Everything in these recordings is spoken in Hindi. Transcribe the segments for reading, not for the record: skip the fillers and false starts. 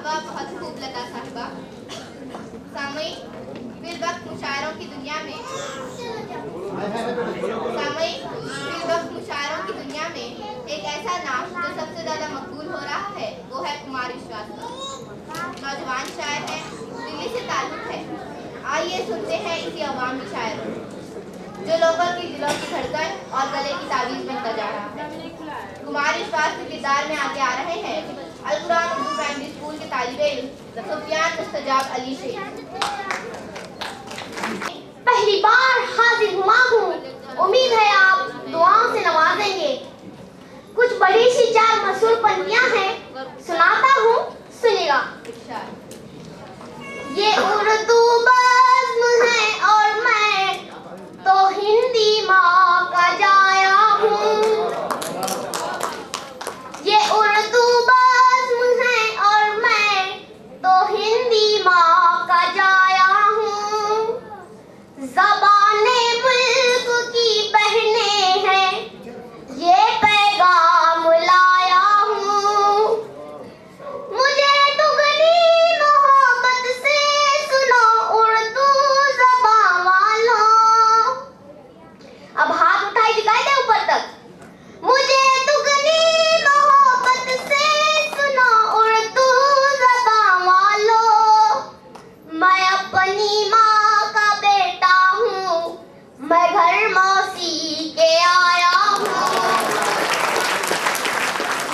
वाह, बहुत खूब लता साहिबा। सामयीन, फिर वक्त मुशायरों की दुनिया में एक ऐसा नाम जो सबसे ज्यादा मकबूल हो रहा है वो है कुमार विश्वास का। नौजवान शायर है, दिल्ली से ताल्लुक है। आइए सुनते हैं इसी अवामी शायर जो लोगों की दिलों की धड़कन और गले की तावीज बनता जा रहा है। कुमार विश्वास के किरदार में आगे आ रहे हैं अल कुरान उर्दू प्राइमरी स्कूल के तालिबे इल्म सुफियान मुस्तजाब अली शेख। पहली बार हाजिर हुआ हूँ, उम्मीद है आप दुआओं से नवाजेंगे। कुछ बड़ी सी चार मशहूर पंक्तियां हैं, सुनाता हूँ, सुनिएगा। ये उर्दू बज़्म है और मैं तो हिंदी माँ का जाया हूँ। ये उर्दू बज़्म है और मैं तो हिंदी माँ का जाया हूँ। ज़बाने मुल्क की बहनें हैं, ये पैगाम लाया हूँ। मुझे दुगनी मोहब्बत से सुनो उर्दू ज़बान वालों। अब हाथ उठाई दिखाई दे ऊपर तक। मुझे दुगनी मोहब्बत से सुनो उर्दू ज़बान वालों। मैं अपनी माँ का बेटा हूँ, मैं घर मौसी के आया हूँ।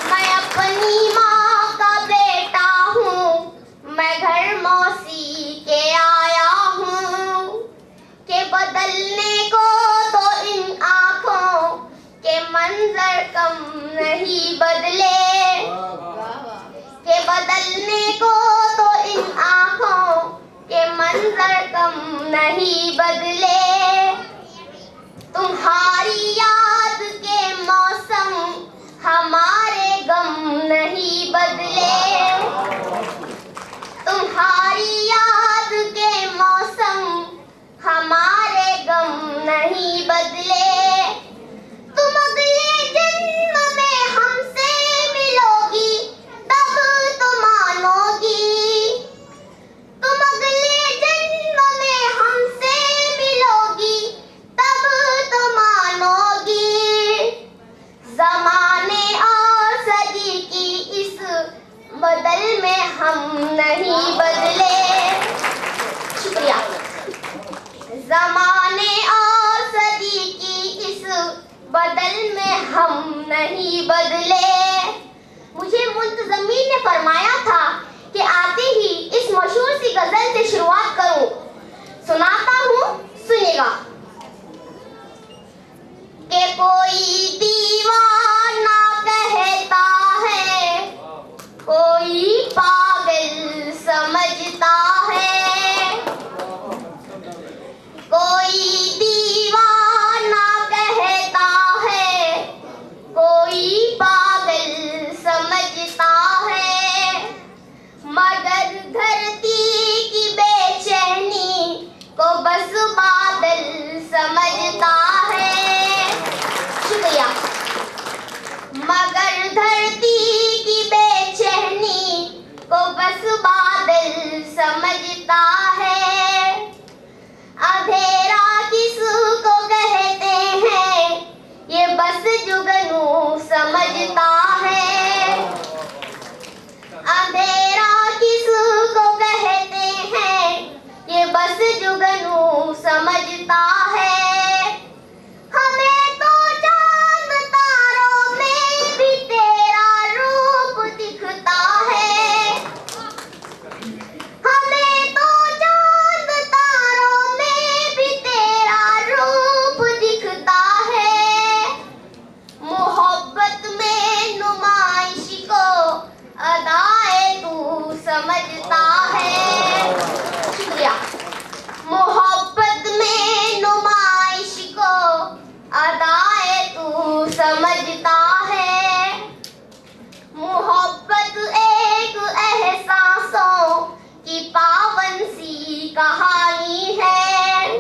मैं अपनी माँ का बेटा हूँ, मैं घर मौसी के आया हूँ। के बदलने को तो इन आँखों के मंजर कम नहीं बदले। के बदलने को तो इन आँखों के मंजर कम नहीं बदले। तुम्हारी याद के मौसम हमारे गम नहीं बदले। तुम्हारी याद के मौसम हमारे गम नहीं बदले। तुम अगले जन्म में हमसे मिलोगी तब तो मानोगी। तुम अगले जन्म में हमसे मिलोगी तब तो मानोगी। ज़माने और सदी की इस बदल में हम नहीं बदले। शुक्रिया। ज़माने और सदी की इस बदल में हम नहीं बदले। मुझे मुंतज़मीन ने फरमाया था कि आते ही इस मशहूर सी गजल से शुरुआत करूं। सुनाता हूँ, सुनिएगा। कि कोई दीवाना कहता है, कोई पागल समझता है। कोई दीवाना कहता है, कोई पागल समझता है। मगर धरती की बेचैनी को बस बादल समझता है। शुक्रिया। मगर धरती की बेचैनी को बस बादल समझता है। अंधेरा किसको कहते हैं, ये बस जुगनू समझता है। अंधेरा किसको कहते हैं, ये बस जुगनू समझता है। हमें तो चांद तारों में भी तेरा रूप दिखता है। हमें तो चांद तारों में भी तेरा रूप दिखता है। मोहब्बत में नुमाइश को अदाए तू समझता है। शुक्रिया। मोहब्बत में नुमाइश को अदाए तू समझता है। मोहब्बत एक एहसासों की पावन सी कहानी है।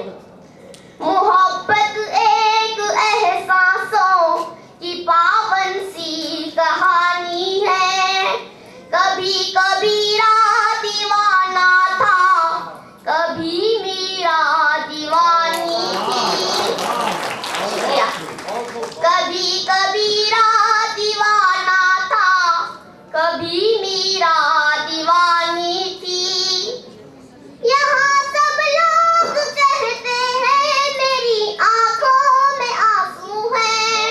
मोहब्बत एक एहसासों की पावन सी कहानी है। कभी कभी भी मीरा दीवानी थी। यहाँ सब लोग कहते हैं मेरी आंखों में आंसू है।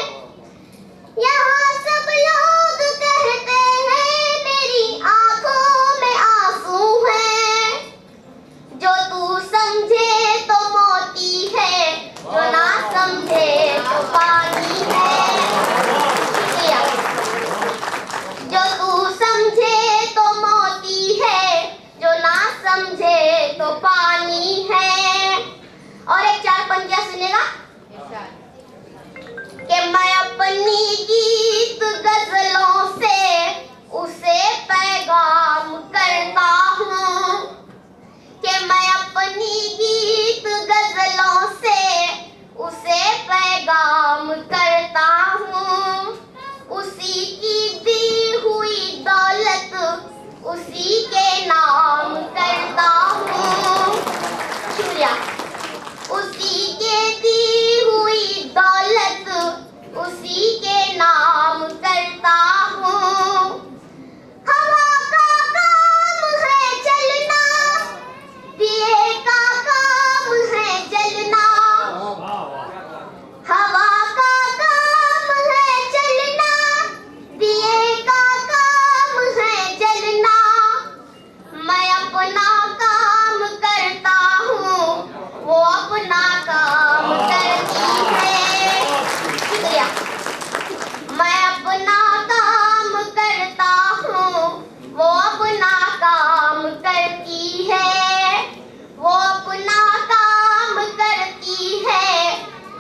यहाँ सब लोग कहते हैं मेरी आंखों में आंसू है। जो तू समझे तो मोती है, जो ना समझे तो पानी है। शुक्रिया। जो तू समझे तो मोती है, जो ना समझे तो पानी है। और एक चार पंक्तियां सुनेगा कि मैं अपनी गीत गजलों से उसे पैगाम करता हूँ। कि मैं अपनी गीत गजलों से उसे पैगाम करता हूँ। उसी की दी हुई दौलत उसी के नाम करता हूँ। शुक्रिया। उसी के दी हुई दौलत उसी के नाम करता हूँ। हवा का काम है चलना, दिए का काम है जलना। हवा का काम है चलना, दिए का काम है जलना। मैं अपना काम करता हूँ, वो अपना काम करती है। शुक्रिया। मैं अपना काम करता हूँ, वो अपना काम करती है। वो अपना काम करती है,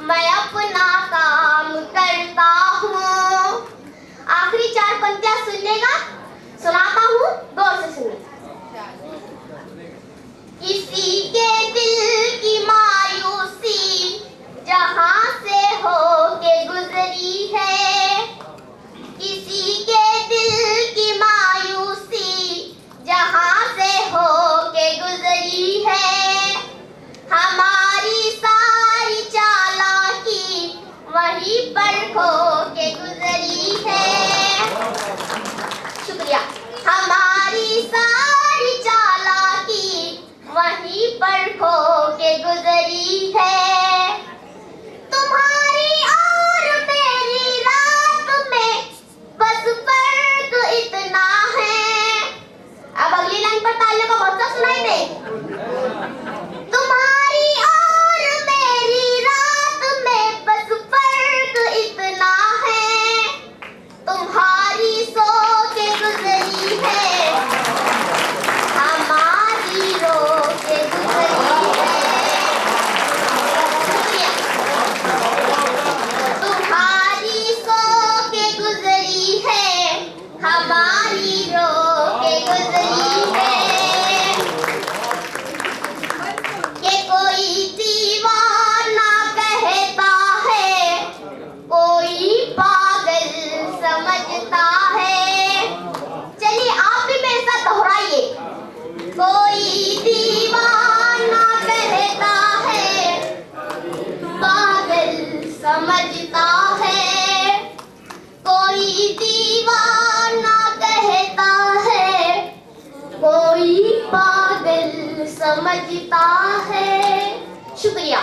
मैं अपना काम करता हूँ। आखिरी चार पंक्तियां सुनिएगा, सुनाता हूँ, गौर से सुनिए। किसी के दिल की मायूसी जहां से हो के गुजरी है। किसी के दिल की मायूसी जहां से हो के गुजरी है। हमारी सारी चालाकी वहीं पर खो के गुजरी है। शुक्रिया। हमारी सारी चालाकी वहीं पर खो के गुजरी है। तुम्हारी और मेरी रात में बस फर्क इतना है। अब अगली लाइन पर तालियों का बहुत सुनाई दे। तुम्हारी और मेरी रात में बस फर्क इतना है। तुम्हारी सो के गुजरी है, हमारी रो के गुजरी है। तुम्हारी सो के गुजरी है, हमारी रो के गुजरी है। कि कोई दीवाना कहता है, कोई पागल समझता है। चलिए आप भी मेरे साथ दोहराइए। कोई दीवाना कहता है, पागल समझता है। कोई दीवाना कहता है, कोई पागल समझता है। शुक्रिया।